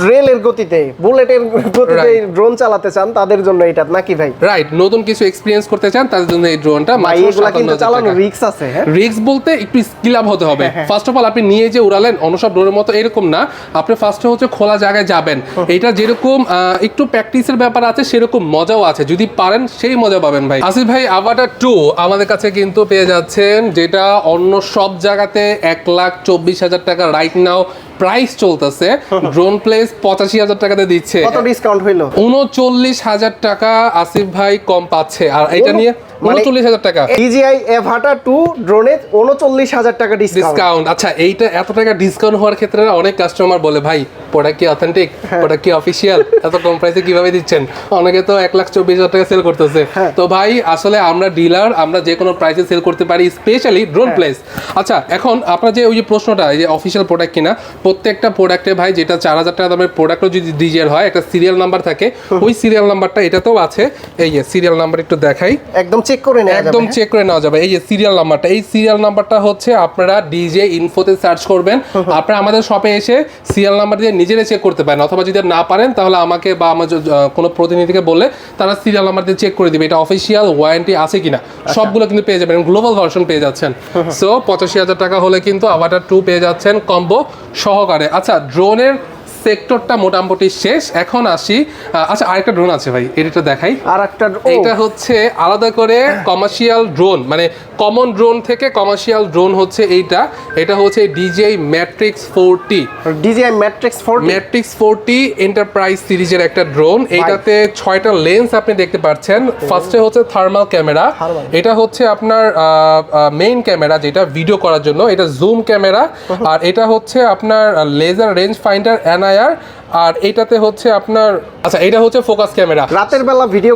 রেলের গতিতে, বুলেটের গতিতে ড্রোন চালাতে চান তাদের জন্য এটা নাকি ভাই? রাইট, নতুন কিছু এক্সপেরিয়েন্স করতে চান তাদের জন্য এই ড্রোনটা। এগুলা কিন্তু চালানো রিস্ক আছে, হ্যাঁ, রিস্ক বলতে একটু স্কিল আপ হতে হবে। ফার্স্ট অফ অল আপনি নিয়ে যে উড়ালেন অন্য সব ড্রোনের মতো এরকম না, আপনি ফার্স্টে হচ্ছে খোলা জায়গায় যাবেন। এটা যেরকম একটু প্র্যাকটিসের ব্যাপার আছে, সেরকম মজাও আছে, যদি পারেন সেই মজা পাবেন ভাই। আসিফ ভাই, আভাটার 2 আমাদের কাছে কিন্তু পেয়ে যাচ্ছেন, যেটা অন্য সব জায়গাতে 1,24,000 টাকা রাইট নাও প্রাইস চলতেছে, ড্রোন প্লেস 85,000 টাকাতে দিচ্ছে। কত ডিসকাউন্ট হইলো? 39,000 টাকা আসিফ ভাই কম পাচ্ছে। আর এটা নিয়ে 39,000 টাকা DJI Avata 2 ড্রোনে 39,000 টাকা ডিসকাউন্ট। আচ্ছা, এইটা এত টাকা ডিসকাউন্ট হওয়ার ক্ষেত্রে অনেক কাস্টমার বলে, ভাই প্রোডাক্ট কি অথেন্টিক, প্রোডাক্ট কি অফিসিয়াল, এত কম প্রাইসে কিভাবে দিচ্ছেন? অনেকে তো 1,24,000 টাকা সেল করতেছে। তো ভাই আসলে আমরা ডিলার, আমরা যে কোনো প্রাইসে সেল করতে পারি, স্পেশালি ড্রোন প্লেস। আচ্ছা, এখন আপনার যে ওই যে প্রশ্নটা, এই যে অফিসিয়াল প্রোডাক্ট কিনা, প্রত্যেকটা প্রোডাক্টে ভাই যেটা 4,000 টাকা দামের প্রোডাক্টও যদি DJI হয়, একটা সিরিয়াল নাম্বার থাকে, ওই সিরিয়াল নাম্বারটা এটাতেও আছে। এই যে সিরিয়াল নাম্বার একটু দেখাই, একদম চেক করে নেওয়া যাবে, একদম চেক করে নেওয়া যাবে। এই যে সিরিয়াল নাম্বারটা, এই সিরিয়াল নাম্বারটা হচ্ছে আপনারা DJI ইনফোতে সার্চ করবেন, আপনারা আমাদের শপে এসে সিরিয়াল নাম্বার দিয়ে নিজেরা চেক করতে পারেন, অথবা যদি না পারেন তাহলে আমাকে বা আমার কোনো প্রতিনিধিকে বললে তারা সিরিয়াল নাম্বার দিয়ে চেক করে দিবে এটা অফিসিয়াল ওয়ারেন্টি আছে কিনা। সবগুলো কিন্তু পেয়ে যাবেন, গ্লোবাল ভার্সন পেয়ে যাচ্ছেন। সো 85,000 টাকা হলে কিন্তু আভাটার 2 পেয়ে যাচ্ছেন কম্বো সহকারে। আচ্ছা, ড্রোনের সেক্টরটা মোটামুটি শেষ, এখন আসি। আচ্ছা, আরেকটা ড্রোন আছে ভাই, এটা দেখাই। এটা হচ্ছে আলাদা করে কমার্শিয়াল ড্রোন, মানে কমন ড্রোন থেকে কমার্শিয়াল ড্রোন হচ্ছে এইটা। এটা হচ্ছে DJI Matrix 4T। DJI Matrix 4T, Matrix 4T enterprise সিরিজের একটা ড্রোন। এইটাতে 6টা লেন্স আপনি দেখতে পাচ্ছেন। ফার্স্টে হচ্ছে থার্মাল ক্যামেরা, এটা হচ্ছে আপনার মেইন ক্যামেরা যেটা ভিডিও করার জন্য, এটা জুম ক্যামেরা, আর এটা হচ্ছে আপনার লেজার রেঞ্জ ফাইন্ডার NIR, আর এটাতে হচ্ছে আপনার, আচ্ছা, এটা হচ্ছে ফোকাস ক্যামেরা। রাতের বেলা ভিডিও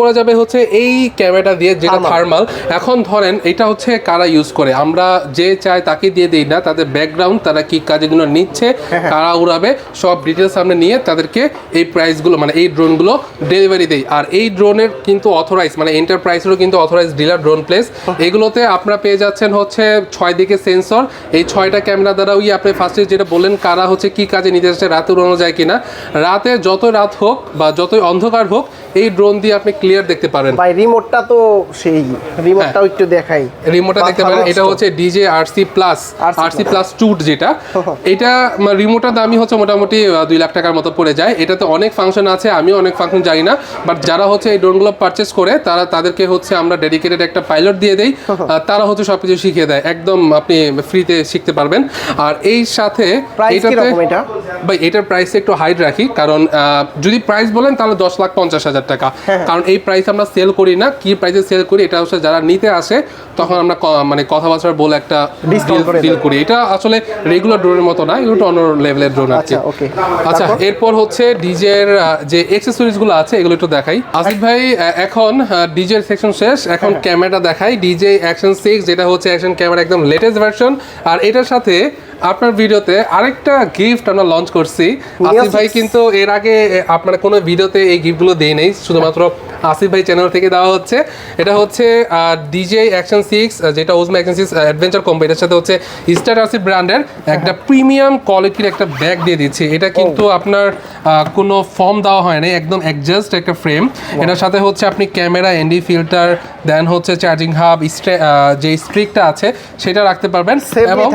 করা যাবে হচ্ছে এই ক্যামেরাটা দিয়ে, যেটা থার্মাল। এখন ধরেন এটা হচ্ছে কারা ইউজ করে, আমরা যে চাই তাকে দিয়ে দিই না, তাদের ব্যাকগ্রাউন্ড, তারা কি কাজগুলো নিচ্ছে, কারা উড়াবে, সব ডিটেলস সামনে নিয়ে তাদেরকে এই প্রাইসগুলো, মানে এই ড্রোনগুলো ডেলিভারি দেই। আর এই ড্রোনের কিন্তু অথরাইজ, মানে এন্টারপ্রাইজেরও কিন্তু অথরাইজ ডিলার ড্রোন প্লেস। এগুলোতে আপনারা পেয়ে যাচ্ছেন হচ্ছে 6 দিকে সেন্সর, এই 6টা ক্যামেরা দ্বারা আপনি ফার্স্টে যেটা বললেন কারা হচ্ছে কি কাজে নিতে আকাশে রাতে উড়ানো যায় কিনা। রাতে যত রাত হোক বা যতই অন্ধকার হোক এই ড্রোন দিয়ে আপনি ক্লিয়ার দেখতে পারেন। ভাই রিমোটটা তো সেই রিমোটটাও একটু দেখাই, রিমোটটা দেখতে পারেন। এটা হচ্ছে ডিজে আরসি প্লাস 2 যেটা, এটা রিমোটের দামই হচ্ছে মোটামুটি 2 লাখ টাকার মতো পড়ে যায়। এটাতে অনেক ফাংশন আছে, আমিও অনেক ফাংশন জানি না, বাট যারা হচ্ছে এই ড্রোনগুলো পারচেস করে তাদেরকে হচ্ছে আমরা ডেডিকেটেড একটা পাইলট দিয়ে দেই, তারা হচ্ছে সবকিছু শিখিয়ে দেয়, একদম আপনি ফ্রিতে শিখতে পারবেন। আর এই সাথে ভাই এটার প্রাইস একটু হাইড রাখি, কারণ যদি প্রাইস বলেন তাহলে 10,50,000 টাকা, কারণ এই প্রাইস আমরা সেল করি না। কি প্রাইসে সেল করি এটা হচ্ছে যারা নিতে আসে তখন আমরা মানে কথাবার্তা বলে একটা ডিল করি। এটা আসলে রেগুলার ড্রোনের মতো না, এগুলো অন্য লেভেলের ড্রোন আছে। আচ্ছা, এরপর হচ্ছে ডিজের যে অ্যাকসেসরিজ গুলো আছে এগুলো একটু দেখাই। আসিফ ভাই এখন ডিজের সেকশন শেষ, এখন ক্যামেরাটা দেখাই। ডিজে অ্যাকশন 6 যেটা হচ্ছে অ্যাকশন ক্যামেরা একদম লেটেস্ট ভার্সন। আর এটার সাথে আপনার ভিডিওতে আরেকটা গিফট আমরা লঞ্চ করছি। আসিফ ভাই কিন্তু এর আগে আপনার কোনো ভিডিওতে এই গিফটগুলো দেই নাই, শুধুমাত্র আসিফ ভাই চ্যানেল থেকে দেওয়া হচ্ছে। এটা হচ্ছে ডিজে অ্যাকশন 6 যেটা ওজমো অ্যাকশন 6 অ্যাডভেঞ্চার কম্বো, এটার সাথে হচ্ছে স্টার আসিফ ব্র্যান্ডের একটা প্রিমিয়াম কোয়ালিটির একটা ব্যাগ দিয়ে দিচ্ছি। এটা কিন্তু আপনার কোনো ফর্ম দেওয়া হয় না, একদম অ্যাডজাস্ট একটা ফ্রেম। এটার সাথে হচ্ছে আপনি ক্যামেরা, এনডি ফিল্টার, দেন হচ্ছে চার্জিং হাব, যে স্ট্রিকটা আছে সেটা রাখতে পারবেন এবং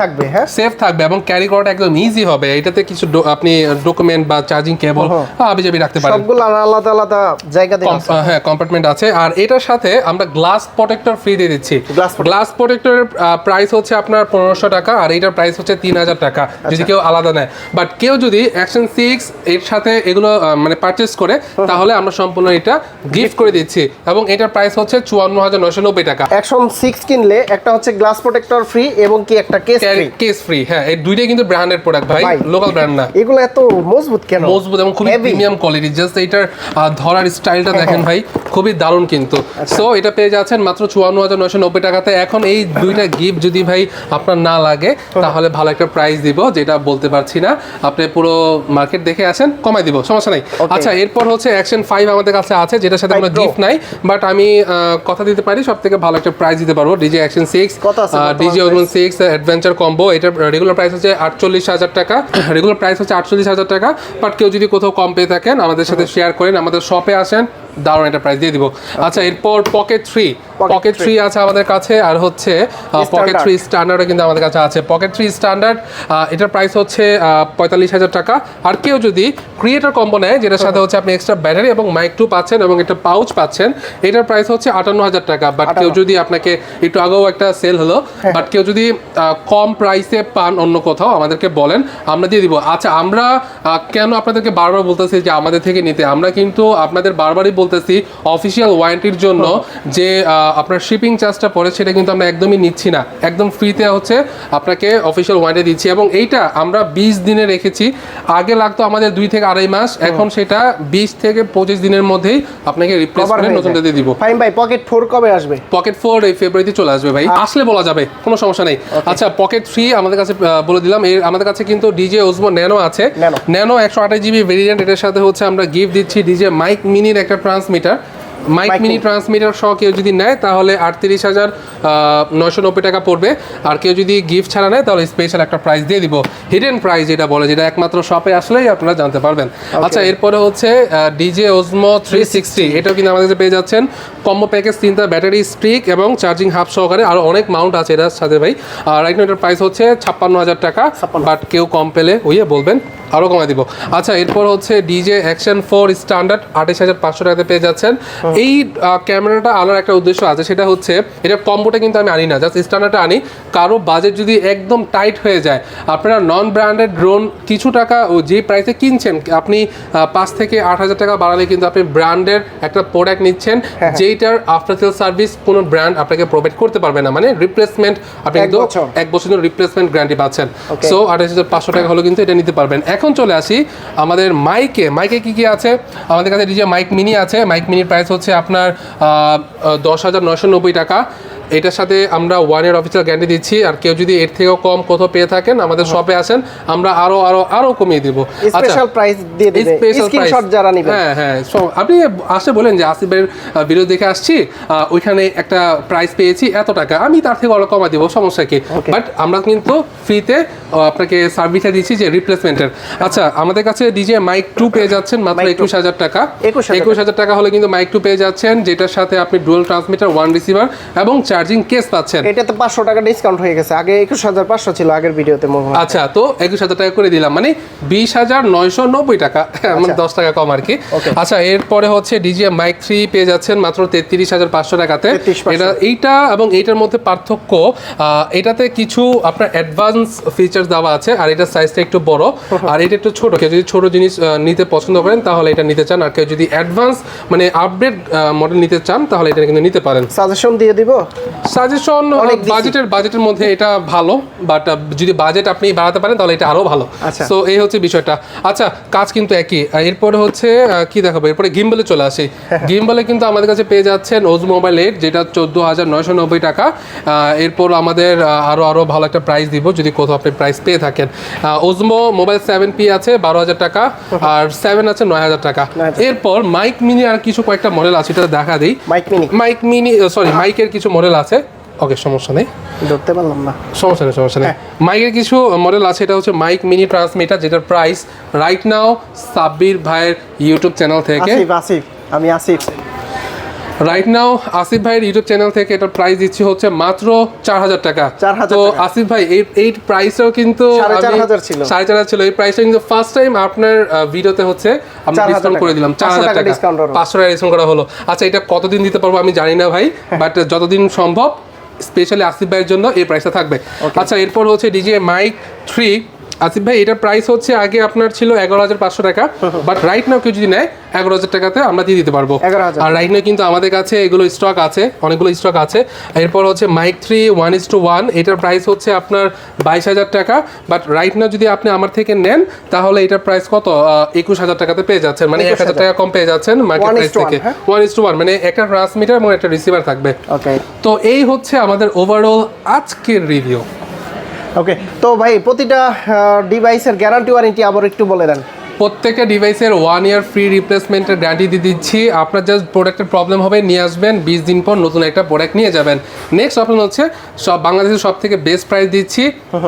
সেফ থাকবে এবং ক্যারি করাটা একদম ইজি হবে। এটাতে কিছু আপনি ডকুমেন্ট বা চার্জিং কেবল আবিজাবি রাখতে পারেন, সবগুলো আলাদা আলাদা জায়গাতে হ্যাঁ কম্পার্টমেন্ট আছে। আর এটার সাথে আমরা গ্লাস প্রোটেক্টর ফ্রি দিয়ে দিচ্ছি। গ্লাস প্রোটেক্টরের প্রাইস হচ্ছে আপনার 1500 টাকা, আর এটার প্রাইস হচ্ছে 3000 টাকা যদি কেউ আলাদা নেয়। বাট কেউ যদি অ্যাকশন 6 এর সাথে এগুলো মানে পারচেস করে তাহলে আমরা সম্পূর্ণ এটা গিফট করে দিচ্ছি এবং এটার প্রাইস হচ্ছে 54,990 টাকা। অ্যাকশন 6 কিনলে একটা হচ্ছে গ্লাস প্রোটেক্টর ফ্রি এবং কি একটা কেস ফ্রি। হ্যাঁ, এই দুইটাই কিন্তু ব্র্যান্ডেড প্রোডাক্ট ভাই, লোকাল ব্র্যান্ড না। এগুলো এত মজবুত কেন? মজবুত এবং খুবই প্রিমিয়াম কোয়ালিটি। জাস্ট এটার ধরার স্টাইলটা দেখেন ভাই, খুবই দারুণ কিন্তু। সো এটা পেয়ে যাচ্ছেন মাত্র 54,990 টাকাতে। এখন এই দুইটা গিফট যদি ভাই আপনার না লাগে তাহলে ভালো একটা প্রাইস দিব, যেটা বলতে পারছি না। আপনি পুরো মার্কেট দেখে আসেন, কমাই দিব, সমস্যা নাই। আচ্ছা, এরপর হচ্ছে অ্যাকশন 5 আমাদের কাছে আছে, যেটার সাথে কোনো গিফট নাই, বাট আমি কথা দিতে পারি সব থেকে ভালো একটা প্রাইস দিতে পারবো। DJ action 6 DJ ওজমো 6 adventure combo, এটার রেগুলার প্রাইস হচ্ছে 48,000 টাকা। রেগুলার প্রাইস হচ্ছে 48,000 টাকা, বাট কেউ যদি কোথাও কম পেয়ে থাকেন আমাদের সাথে শেয়ার করেন, আমাদের শপে আসেন, দারুণ একটা প্রাইস দিয়ে দিব। আচ্ছা, এরপর পকেট 3 আছে আমাদের কাছে, আর হচ্ছে পকেট 3 স্ট্যান্ডার্ডও কিন্তু আমাদের কাছে আছে। পকেট 3 স্ট্যান্ডার্ড এটার প্রাইস হচ্ছে 45,000 টাকা। আর কেউ যদি ক্রিয়েটর কম্বো নেয়, যেটার সাথে হচ্ছে আপনি এক্সট্রা ব্যাটারি এবং মাইক 2 পাচ্ছেন এবং একটা পাউচ পাচ্ছেন, এটার প্রাইস হচ্ছে 58,000 টাকা। বাট কেউ যদি আপনাকে একটু আগেও একটা সেল হলো, বাট কেউ যদি কম প্রাইসে পান অন্য কোথাও আমাদেরকে বলেন, আমরা দিয়ে দিব। আচ্ছা, আমরা কেন আপনাদেরকে বারবার বলতেছি যে আমাদের থেকে নিতে? আমরা কিন্তু আপনাদের বারবারই বলতেছি অফিসিয়াল ওয়ারেন্টির জন্য যে আপনার শিপিং চার্জটা পড়ে সেটা কিন্তু আমরা একদমই নিচ্ছি না, একদম ফ্রিতে হচ্ছে আপনাকে অফিসিয়াল ওয়ারেন্টি দিচ্ছি। এবং এইটা আমরা 20 দিনে রেখেছি। আগে লাগতো আমাদের 2 থেকে আড়াই মাস, এখন সেটা 20 থেকে 25 দিনের মধ্যেই আপনাকে রিপ্লেস করে নতুনটা দিয়ে দিব। ফাইন ভাই, পকেট 4 কবে আসবে? পকেট 4 এই ফেব্রুয়ারিতে চলে আসবে ভাই, আসলে বলা যাবে, কোনো সমস্যা নেই। আচ্ছা, পকেট 3 আমাদের কাছে বলে দিলাম। আমাদের কাছে কিন্তু ডিজে ওজমো ন্যানো আছে, ন্যানো 128 জিবি ভেরিয়েন্ট। এটার সাথে হচ্ছে আমরা গিফট দিচ্ছি ডিজে মাইক মিনির একটা ট্রান্সমিটার। মাইক মিনি ট্রান্সমিটার সহ কেউ যদি নেয় তাহলে 38,990 টাকা পড়বে। আর কেউ যদি গিফট ছাড়া নেয় তাহলে স্পেশাল একটা প্রাইস দিয়ে দিব, হিডেন প্রাইস যেটা বলে, যেটা একমাত্র শপে আসলেই আপনারা জানতে পারবেন। আচ্ছা, এরপরে হচ্ছে ডিজে ওজমো 360, এটাও কিন্তু আমাদের কাছে পেয়ে যাচ্ছেন কম্বো প্যাকেজ, 3টা ব্যাটারি, স্ট্রিক এবং চার্জিং হাব সহকারে। আরও অনেক মাউন্ট আছে এটার সাথে ভাই। আর রাইট নাও এটার প্রাইস হচ্ছে 56,000 টাকা, বাট কেউ কম পেলে বলবেন, আরও কমাই দিব। আচ্ছা, এরপর হচ্ছে ডিজে অ্যাকশন 4 স্ট্যান্ডার্ড 28,500 টাকাতে পেয়ে যাচ্ছেন। এই ক্যামেরাটা আনার একটা উদ্দেশ্য আছে, সেটা হচ্ছে এটা কম্বোটা কিন্তু আমি আনি না, জাস্ট স্ট্যান্ডার্ডটা আনি। কারো বাজেট যদি একদম টাইট হয়ে যায়, আপনারা নন ব্র্যান্ডেড ড্রোন কিছু টাকা যে প্রাইসে কিনছেন, আপনি 5 থেকে 8,000 টাকা বাড়ালে কিন্তু আপনি ব্র্যান্ডের একটা প্রোডাক্ট নিচ্ছেন, যেইটার আফটার সেল সার্ভিস কোনো ব্র্যান্ড আপনাকে প্রোভাইড করতে পারবে না, মানে রিপ্লেসমেন্ট আপনি কিন্তু 1 বছরের রিপ্লেসমেন্ট গ্যারান্টি পাচ্ছেন। সো 28,500 টাকা হলো কিন্তু এটা নিতে পারবেন। এখন চলে আসি আমাদের মাইকে কি আছে। আমাদের কাছে ডিজে মাইক মিনি আছে। মাইক মিনির প্রাইস হচ্ছে আপনার 10,990 টাকা। এটার সাথে আমরা 1 year অফিসিয়াল গ্যারান্টি দিচ্ছি। আর কেউ যদি এর থেকেও কম কোথাও পেয়ে থাকেন আমাদের শপে আসেন, আমরা আরো কমিয়ে দিব। স্পেশাল প্রাইস দিয়ে দিবেন, স্ক্রিনশট যারা নেবেন। হ্যাঁ আপনি আসে বলেন যে আসিফ ভাইয়ের ভিডিও দেখে আসছি, ওইখানে একটা প্রাইস পেয়েছি এত টাকা, আমি তার থেকে অনেক কমা দিব, সমস্যা কি। বাট আমরা কিন্তু ফ্রিতে আপনাকে সার্ভিসটা দিচ্ছি যে রিপ্লেসমেন্টের। আচ্ছা, আমাদের কাছে ডিজে মাইক 2 পেয়ে যাচ্ছেন মাত্র 21,000 টাকা। 21,000 টাকা হলে কিন্তু মাইক 2 পেয়ে যাচ্ছেন, যেটার সাথে আপনি ডুয়াল ট্রান্সমিটার, 1 রিসিভার এবং চার্জিং কেস পাচ্ছেন। এটাতে 500 টাকা ডিসকাউন্ট হয়ে গেছে, আগে 21,500 ছিল আগের ভিডিওতে। আচ্ছা, তো 21,000 টাকা করে দিলাম, মানে 20,990 টাকা, মানে 10 টাকা কম আর কি। আচ্ছা, এরপরে হচ্ছে ডিজে মাইক 3 পেয়ে যাচ্ছেন মাত্র 33,500 টাকাতে। এইটা এবং এইটার মধ্যে পার্থক্য, এটাতে কিছু আপনার অ্যাডভান্স ফিচার দেওয়া আছে, আর এটার সাইজটা একটু বড়, আর এটা একটু ছোট। কেউ যদি ছোট জিনিস নিতে পছন্দ করেন তাহলে এটা নিতে চান, আর কেউ যদি অ্যাডভান্স মানে আপডেট মডেল নিতে চান তাহলে এটা কিন্তু নিতে পারেন। সাজেশন দিয়ে দিব, সাজেশন বাজেটের মধ্যে এটা ভালো, বাট যদি বাজেট আপনি বাড়াতে পারেন তাহলে এটা আরো ভালো। সো এই হচ্ছে বিষয়টা। আচ্ছা, কাজ কিন্তু একই। এরপরে হচ্ছে কি দেখাবো, এরপরে গিম্বলে চলে আসি। গিম্বলে কিন্তু আমাদের কাছে পেয়ে যাচ্ছেন ওজমো মোবাইল 8, যেটা 14,990 টাকা। এরপর আমাদের আরো ভালো একটা প্রাইস দিব যদি কোথাও আপনি প্রাইস পেয়ে থাকেন। ওজমো মোবাইল 7P আছে 12,000 টাকা, আর 7 আছে 9,000 টাকা। এরপর মাইক মিনি আর কিছু কয়েকটা মডেল আছে, এটা দেখা দিই। মাইকের কিছু মডেল আছে। ওকে, সমস্যা নেই, ধরতে পারলাম না, সমস্যা নেই। মাইকের কিছু মডেল আছে, এটা হচ্ছে মাইক মিনি ট্রান্সমিটার, যেটার প্রাইস রাইট নাও সাব্বির ভাইয়ের ইউটিউব চ্যানেল থেকে, আমি আসিফ, রাইট নাও আসিফ ভাইয়ের ইউটিউব চ্যানেল থেকে এটার প্রাইস দিচ্ছি হচ্ছে মাত্র 4,000 টাকা। তো আসিফ ভাই এই প্রাইসও কিন্তু 4,500 ছিল, 4,500 ছিল। এই প্রাইসটা কিন্তু ফার্স্ট টাইম আপনার ভিডিওতে হচ্ছে আমরা ডিসকাউন্ট করে দিলাম, 4,000 টাকা, 500 টাকা ডিসকাউন্ট করা হলো। আচ্ছা, এটা কতদিন দিতে পারবো আমি জানি না ভাই, বাট যতদিন সম্ভব স্পেশালি আসিফ ভাইয়ের জন্য এই প্রাইসটা থাকবে। আচ্ছা, এরপর হচ্ছে ডিজে মাইক 3। আসিফ ভাই, এটার প্রাইস হচ্ছে আগে আপনার ছিল 11,500 টাকা, বাট রাইট নাও কেউ যদি নেয় 11,000 টাকাতে আমরা দিয়ে দিতে পারবো। আর রাইট নাও কিন্তু আমাদের কাছে এগুলো স্টক আছে, অনেকগুলো স্টক আছে। এরপর হচ্ছে মাইক 3 1:1, এটার প্রাইস হচ্ছে আপনার 22,000 টাকা, বাট রাইট নাও যদি আপনি আমার থেকে নেন তাহলে এটার প্রাইস কত, 21,000 টাকাতে পেয়ে যাচ্ছেন, মানে 1,000 টাকা কম পেয়ে যাচ্ছেন মার্কেট প্রাইস থেকে। 1:1, মানে একটা ট্রান্সমিটার এবং একটা রিসিভার থাকবে। তো এই হচ্ছে আমাদের ওভারঅল আজকের রিভিউ। ওকে, তো ভাই প্রতিটা ডিভাইসের গ্যারান্টি ওয়ারেন্টি আবার একটু বলে দেন। প্রত্যেকটা ডিভাইসের 1 ইয়ার ফ্রি রিপ্লেসমেন্টের গ্যারান্টি দিয়ে দিচ্ছি। আপনার জাস্ট প্রোডাক্টের প্রবলেম হবে, নিয়ে আসবেন, 20 দিন পর নতুন একটা প্রোডাক্ট নিয়ে যাবেন। নেক্সট অপশন হচ্ছে সব বাংলাদেশের সব থেকে বেস্ট প্রাইস দিচ্ছি।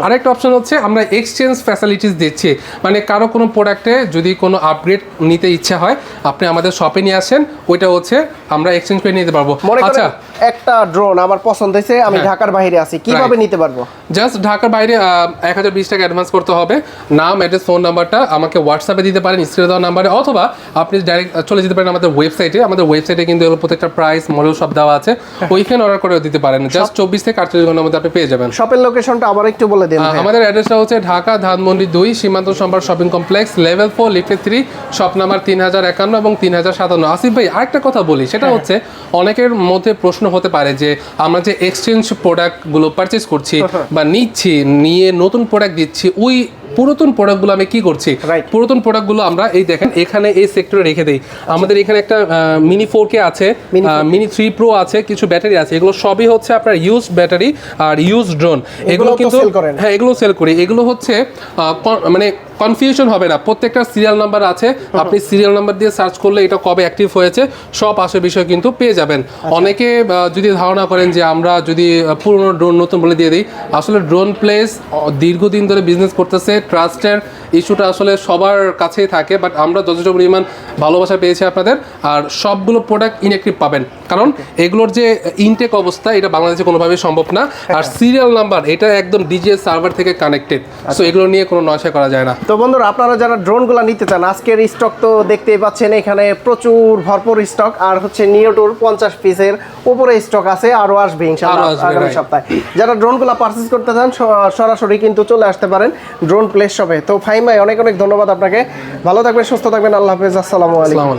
আরেকটা অপশন হচ্ছে আমরা এক্সচেঞ্জ ফ্যাসিলিটিস দিচ্ছি, মানে কারো কোনো প্রোডাক্টে যদি কোনো আপগ্রেড নিতে ইচ্ছা হয় আপনি আমাদের শপে নিয়ে আসেন, ওইটা হচ্ছে আমরা এক্সচেঞ্জ করে নিতে পারবো। আচ্ছা, একটা ড্রোন আমার পছন্দ হয়েছে, আমি ঢাকার বাইরে আছি, কিভাবে নিতে পারবো? জাস্ট ঢাকার বাইরে 1,020 টাকা অ্যাডভান্স করতে হবে। নাম, অ্যাড্রেস, ফোন নাম্বারটা আমাকে হোয়াটসঅ্যাপে দিতে পারেন স্ক্রিনে দেওয়া নাম্বারে, অথবা আপনি ডাইরেক্ট চলে যেতে পারেন আমাদের ওয়েবসাইটে। আমাদের ওয়েবসাইটে কিন্তু এগুলো প্রত্যেকটা প্রাইস মডেল সব দেওয়া আছে, ওইখানে অর্ডার করে দিতে পারেন। জাস্ট 24 থেকে 48 ঘন্টার মধ্যে আপনি পেয়ে যাবেন। শপের লোকেশনটা আবার একটু বলে দিন। আমাদের অ্যাড্রেসটা হচ্ছে ঢাকা ধানমন্ডি 2 সীমান্ত সম্ভার শপিং কমপ্লেক্স, লেভেল 4, লিফটে 3, শপ নাম্বার 3051 এবং 3057। আসিফ ভাই, আরেকটা কথা বলি, সেটা হচ্ছে অনেকের মধ্যে প্রশ্ন হতে পারে যে আমরা যে এক্সচেঞ্জ প্রোডাক্টগুলো পারচেজ করছি বা নিচ্ছি, নিয়ে নতুন প্রোডাক্ট দিচ্ছি, ওই পুরাতন প্রোডাক্টগুলো আমি কি করছি, পুরাতন প্রোডাক্টগুলো আমরা এই দেখেন এখানে এই সেক্টরে রেখে দেই। আমাদের এখানে একটা মিনি 4K আছে, মিনি 3 Pro আছে, কিছু ব্যাটারি আছে, এগুলো সবই হচ্ছে আপনার used battery are used drone. এগুলো কিন্তু হ্যাঁ, এগুলো সেল করি। এগুলো হচ্ছে মানে কনফিউশন হবে না, প্রত্যেকটা সিরিয়াল নাম্বার আছে, আপনি সিরিয়াল নাম্বার দিয়ে সার্চ করলে এটা কবে অ্যাক্টিভ হয়েছে সব আসে বিষয় কিন্তু পেয়ে যাবেন। অনেকে যদি ধারণা করেন যে আমরা যদি পুরনো ড্রোন নতুন বলে দিয়ে দিই, আসলে ড্রোন প্লেস দীর্ঘদিন ধরে বিজনেস করতেছে, ট্রাস্টের ইস্যুটা আসলে সবার কাছেই থাকে, বাট আমরা যথেষ্ট পরিমাণ ভালোবাসা পেয়েছি আপনাদের, আর সবগুলো প্রোডাক্ট ইনঅ্যাক্টিভ পাবেন, কারণ এগুলোর যে ইনটেক অবস্থা এটা বাংলাদেশে কোনোভাবেই সম্ভব না। আর সিরিয়াল নাম্বার এটা একদম ডিজিএস সার্ভার থেকে কানেক্টেড, সো এগুলো নিয়ে কোনো নয়সা করা যায় না। তো বন্ধুরা, আপনারা যারা ড্রোনগুলো নিতে চান, আজকের স্টক তো দেখতেই পাচ্ছেন, এখানে প্রচুর ভরপুর স্টক, আর হচ্ছে নিওটোর 50 পিসের উপরে স্টক আছে, আরও আসবে ইনশাআল্লাহ আগামী সপ্তাহে। যারা ড্রোনগুলো পারচেজ করতে চান সরাসরি কিন্তু চলে আসতে পারেন ড্রোন প্লেস শপে। তো ফাহিম ভাই, অনেক অনেক ধন্যবাদ আপনাকে, ভালো থাকবেন, সুস্থ থাকবেন, আল্লাহ হাফেজ, আসসালামু আলাইকুম।